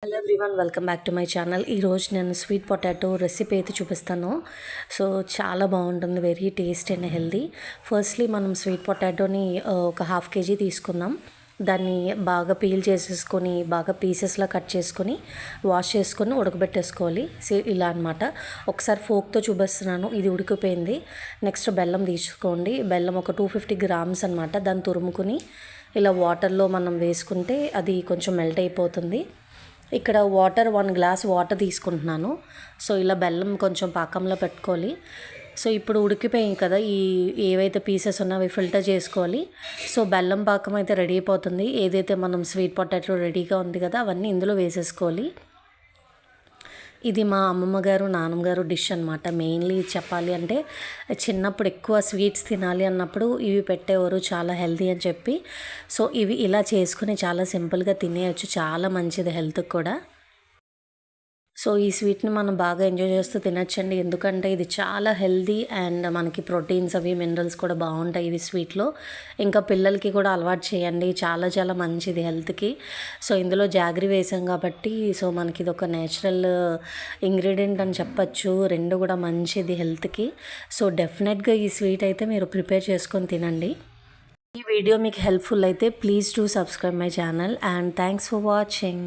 Hello everyone, welcome back to my channel. ఈరోజు నేను sweet potato recipe అయితే చూపిస్తాను. సో చాలా బాగుంటుంది, very tasty and healthy. Firstly మనం స్వీట్ పొటాటోని ఒక హాఫ్ కేజీ తీసుకుందాం. దాన్ని బాగా పీల్ చేసేసుకొని బాగా పీసెస్లా కట్ చేసుకొని వాష్ చేసుకొని ఉడకబెట్టేసుకోవాలి. ఇలా అనమాట. ఒకసారి ఫోక్తో చూపిస్తున్నాను, ఇది ఉడికిపోయింది. నెక్స్ట్ బెల్లం తీసుకోండి. బెల్లం ఒక 250 గ్రామ్స్ అనమాట. దాన్ని తురుముకొని ఇలా వాటర్లో మనం వేసుకుంటే అది కొంచెం మెల్ట్ అయిపోతుంది. ఇక్కడ 1 గ్లాస్ వాటర్ తీసుకుంటున్నాను. సో ఇలా బెల్లం కొంచెం పాకంలో పెట్టుకోవాలి. సో ఇప్పుడు ఉడికిపోయాయి కదా, ఏవైతే పీసెస్ ఉన్నాయో అవి ఫిల్టర్ చేసుకోవాలి. సో బెల్లం పాకం అయితే రెడీ అయిపోతుంది. ఏదైతే మనం స్వీట్ పొటాటో రెడీగా ఉంది కదా, అవన్నీ ఇందులో వేసేసుకోవాలి. ఇది మా అమ్మమ్మ గారు నాన్నమ్మ గారు డిష్ అనమాట. మెయిన్లీ చెప్పాలి అంటే చిన్నప్పుడు ఎక్కువ స్వీట్స్ తినాలి అన్నప్పుడు ఇవి పెట్టేవారు, చాలా హెల్తీ అని చెప్పి. సో ఇవి ఇలా చేసుకుని చాలా సింపుల్గా తినేయచ్చు, చాలా మంచిది హెల్త్కి కూడా. సో ఈ స్వీట్ని మనం బాగా ఎంజాయ్ చేస్తూ తినచ్చండి, ఎందుకంటే ఇది చాలా హెల్దీ అండ్ మనకి ప్రోటీన్స్ అవి మినరల్స్ కూడా బాగుంటాయి ఇవి స్వీట్లో. ఇంకా పిల్లలకి కూడా అలవాటు చేయండి, చాలా చాలా మంచిది హెల్త్కి. సో ఇందులో జాగరి వేసాం కాబట్టి సో మనకి ఇది ఒక నేచురల్ ఇంగ్రీడియంట్ అని చెప్పచ్చు. రెండు కూడా మంచిది హెల్త్కి. సో డెఫినెట్గా ఈ స్వీట్ అయితే మీరు ప్రిపేర్ చేసుకొని తినండి. ఈ వీడియో మీకు హెల్ప్ఫుల్ అయితే please do subscribe my channel and thanks for watching.